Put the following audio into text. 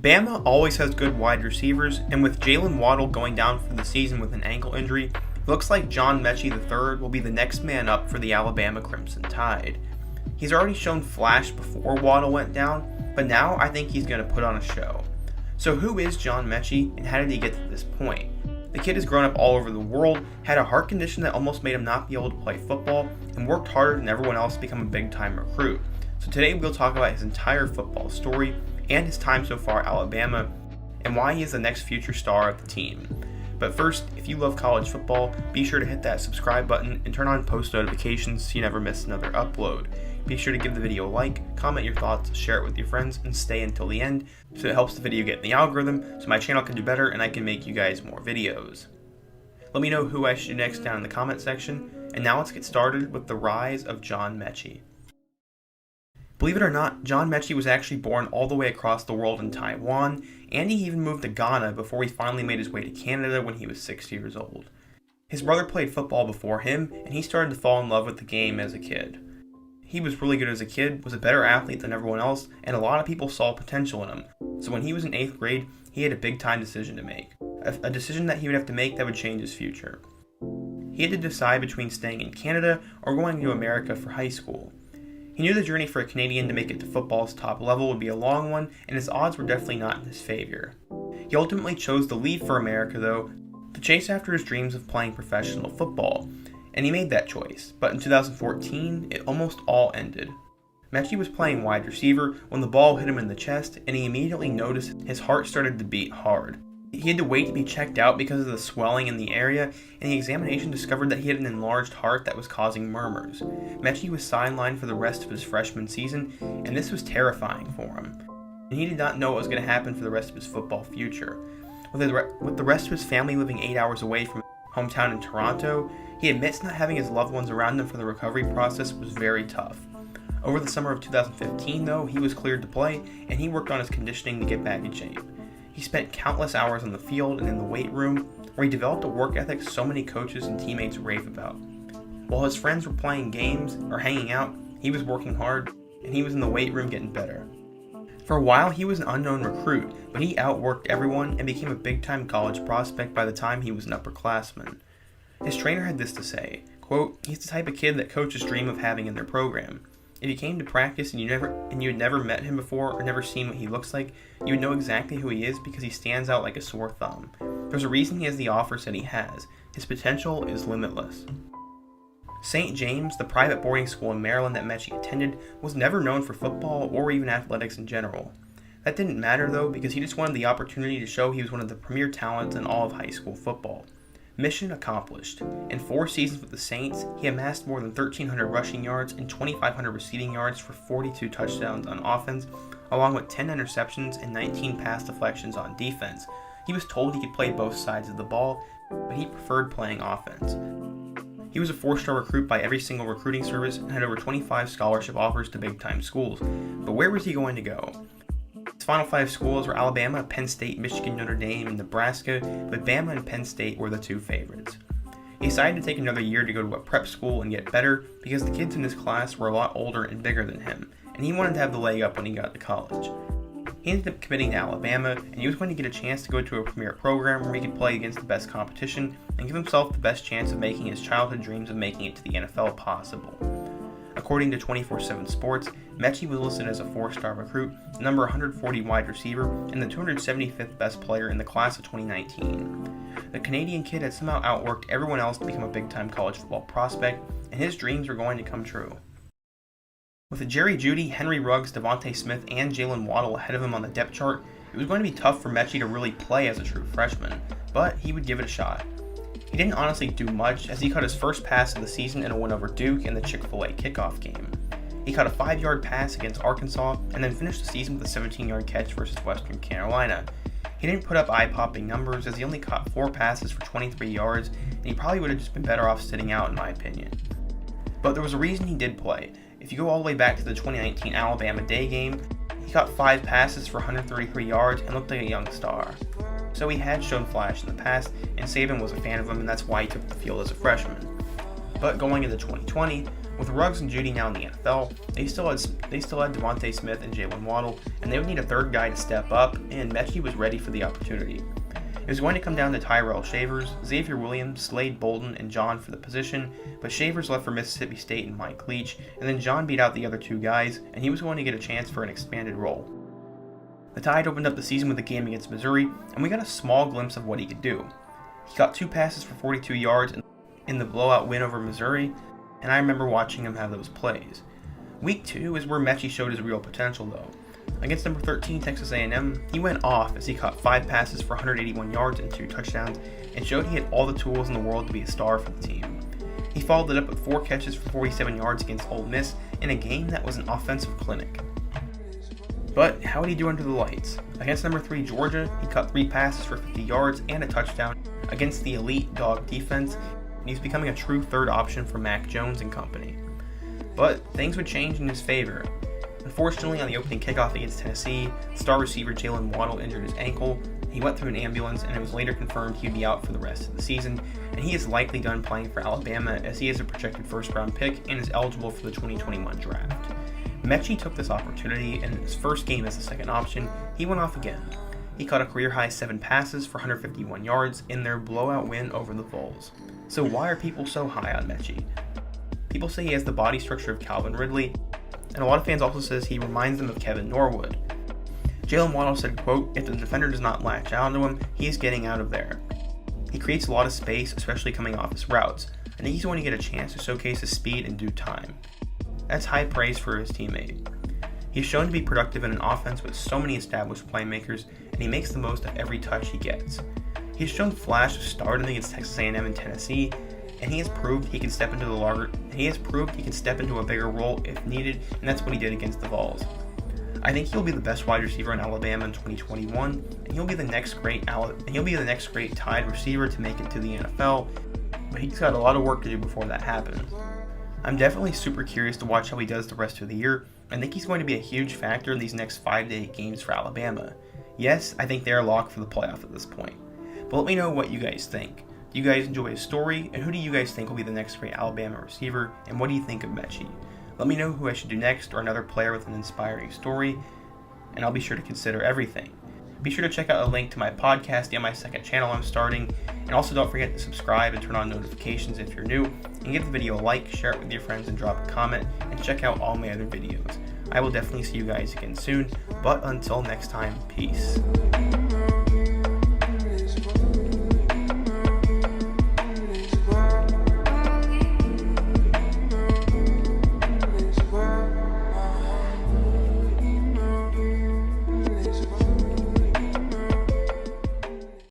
Bama always has good wide receivers, and with Jalen Waddle going down for the season with an ankle injury, it looks like John Metchie III will be the next man up for the Alabama Crimson Tide. He's already shown flash before Waddle went down, but now I think he's going to put on a show. So who is John Metchie, and how did he get to this point? The kid has grown up all over the world, had a heart condition that almost made him not be able to play football, and worked harder than everyone else to become a big-time recruit. So today we'll talk about his entire football story, and his time so far at Alabama, and why he is the next future star of the team. But first, if you love college football, be sure to hit that subscribe button and turn on post notifications so you never miss another upload. Be sure to give the video a like, comment your thoughts, share it with your friends, and stay until the end so it helps the video get in the algorithm so my channel can do better and I can make you guys more videos. Let me know who I should do next down in the comment section, and now let's get started with the rise of John Metchie. Believe it or not, John Metchie was actually born all the way across the world in Taiwan, and he even moved to Ghana before he finally made his way to Canada when he was 6 years old. His brother played football before him, and he started to fall in love with the game as a kid. He was really good as a kid, was a better athlete than everyone else, and a lot of people saw potential in him. So when he was in 8th grade, he had a big time decision to make. A decision that he would have to make that would change his future. He had to decide between staying in Canada or going to America for high school. He knew the journey for a Canadian to make it to football's top level would be a long one, and his odds were definitely not in his favor. He ultimately chose to leave for America, though, to chase after his dreams of playing professional football, and he made that choice. But in 2014, it almost all ended. Metchie was playing wide receiver when the ball hit him in the chest, and he immediately noticed his heart started to beat hard. He had to wait to be checked out because of the swelling in the area, and the examination discovered that he had an enlarged heart that was causing murmurs. Metchie was sidelined for the rest of his freshman season, and this was terrifying for him. And he did not know what was going to happen for the rest of his football future. With the rest of his family living 8 hours away from his hometown in Toronto, he admits not having his loved ones around him for the recovery process was very tough. Over the summer of 2015, though, he was cleared to play, and he worked on his conditioning to get back in shape. He spent countless hours on the field and in the weight room, where he developed a work ethic so many coaches and teammates rave about. While his friends were playing games or hanging out, he was working hard, and he was in the weight room getting better. For a while, he was an unknown recruit, but he outworked everyone and became a big-time college prospect by the time he was an upperclassman. His trainer had this to say, quote, "He's the type of kid that coaches dream of having in their program. If you came to practice and you had never met him before or never seen what he looks like, you would know exactly who he is because he stands out like a sore thumb. There's a reason he has the offers that he has. His potential is limitless." St. James, the private boarding school in Maryland that Metchie attended, was never known for football or even athletics in general. That didn't matter though, because he just wanted the opportunity to show he was one of the premier talents in all of high school football. Mission accomplished. In 4 seasons with the Saints, he amassed more than 1,300 rushing yards and 2,500 receiving yards for 42 touchdowns on offense, along with 10 interceptions and 19 pass deflections on defense. He was told he could play both sides of the ball, but he preferred playing offense. He was a 4-star recruit by every single recruiting service and had over 25 scholarship offers to big-time schools. But where was he going to go? His final 5 schools were Alabama, Penn State, Michigan, Notre Dame, and Nebraska, but Bama and Penn State were the 2 favorites. He decided to take another year to go to a prep school and get better because the kids in his class were a lot older and bigger than him, and he wanted to have the leg up when he got to college. He ended up committing to Alabama, and he was going to get a chance to go to a premier program where he could play against the best competition and give himself the best chance of making his childhood dreams of making it to the NFL possible. According to 24/7 Sports, Metchie was listed as a 4-star recruit, the number 140 wide receiver, and the 275th best player in the class of 2019. The Canadian kid had somehow outworked everyone else to become a big-time college football prospect, and his dreams were going to come true. With Jerry Jeudy, Henry Ruggs, Devontae Smith, and Jalen Waddle ahead of him on the depth chart, it was going to be tough for Metchie to really play as a true freshman, but he would give it a shot. He didn't honestly do much, as he caught his first pass of the season in a win over Duke in the Chick-fil-A kickoff game. He caught a 5-yard pass against Arkansas, and then finished the season with a 17-yard catch versus Western Carolina. He didn't put up eye-popping numbers, as he only caught 4 passes for 23 yards, and he probably would have just been better off sitting out in my opinion. But there was a reason he did play. If you go all the way back to the 2019 Alabama Day game, he caught 5 passes for 133 yards and looked like a young star. So he had shown flash in the past, and Saban was a fan of him, and that's why he took the field as a freshman. But going into 2020, With Ruggs and Judy now in the NFL, they still had Devontae Smith and Jalen Waddle, and they would need a third guy to step up, and Metchie was ready for the opportunity. It was going to come down to Tyrell Shavers, Xavier Williams, Slade Bolden, and John for the position, but Shavers left for Mississippi State and Mike Leach, and then John beat out the other two guys, and he was going to get a chance for an expanded role. The Tide opened up the season with a game against Missouri, and we got a small glimpse of what he could do. He caught 2 passes for 42 yards in the blowout win over Missouri, and I remember watching him have those plays. Week 2 is where Metchie showed his real potential though. Against number 13 Texas A&M, he went off as he caught 5 passes for 181 yards and 2 touchdowns, and showed he had all the tools in the world to be a star for the team. He followed it up with 4 catches for 47 yards against Ole Miss in a game that was an offensive clinic. But how did he do under the lights? Against number 3 Georgia, he caught 3 passes for 50 yards and a touchdown against the elite dog defense, and he's becoming a true third option for Mac Jones and company. But things would change in his favor. Unfortunately, on the opening kickoff against Tennessee, star receiver Jalen Waddle injured his ankle. He went through an ambulance, and it was later confirmed he'd be out for the rest of the season, and he is likely done playing for Alabama as he is a projected first-round pick and is eligible for the 2021 draft. Metchie took this opportunity, and in his first game as a second option, he went off again. He caught a career-high 7 passes for 151 yards in their blowout win over the Vols. So why are people so high on Metchie? People say he has the body structure of Calvin Ridley, and a lot of fans also says he reminds them of Kevin Norwood. Jalen Waddle said, quote, "If the defender does not latch onto him, he is getting out of there. He creates a lot of space, especially coming off his routes. I think he's going to get a chance to showcase his speed in due time." That's high praise for his teammate. He's shown to be productive in an offense with so many established playmakers, and he makes the most of every touch he gets. He's shown flash of stardom against Texas A&M and Tennessee, and he has proved he can step into a bigger role if needed, and that's what he did against the Vols. I think he'll be the best wide receiver in Alabama in 2021, and he'll be the next great Tide receiver to make it to the NFL, but he's got a lot of work to do before that happens. I'm definitely super curious to watch how he does the rest of the year. I think he's going to be a huge factor in these next 5 to 8 games for Alabama. Yes, I think they're locked for the playoff at this point. But let me know what you guys think. Do you guys enjoy his story? And who do you guys think will be the next great Alabama receiver? And what do you think of Metchie? Let me know who I should do next or another player with an inspiring story. And I'll be sure to consider everything. Be sure to check out a link to my podcast and my second channel I'm starting. And also don't forget to subscribe and turn on notifications if you're new. And give the video a like, share it with your friends, and drop a comment. And check out all my other videos. I will definitely see you guys again soon. But until next time, peace.